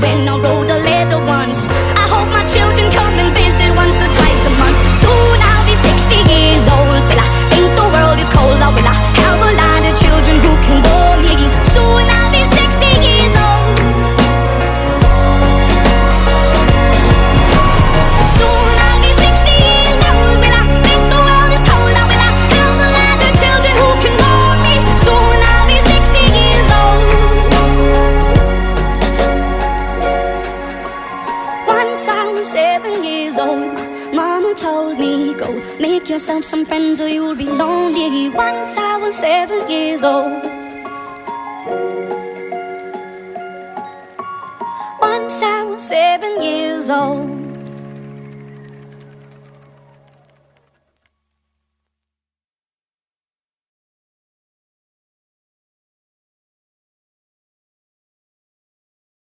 when I wrote the letter once. I hope my children come and visit once or twice a month. Soon I'll be 60 years old. Will I think the world is cold, or will I have a lot of children who can warm me? Soon I'll be 60 years old. Soon I'll be 60 years old. Will I think the world is cold, or will I have a lot of children who can warm me? Soon I'll be 60 years old. Once I was 7 years old, Mama told me, go make yourself some friends or you'll be lonely. Once I was 7 years old. Once I was 7 years old.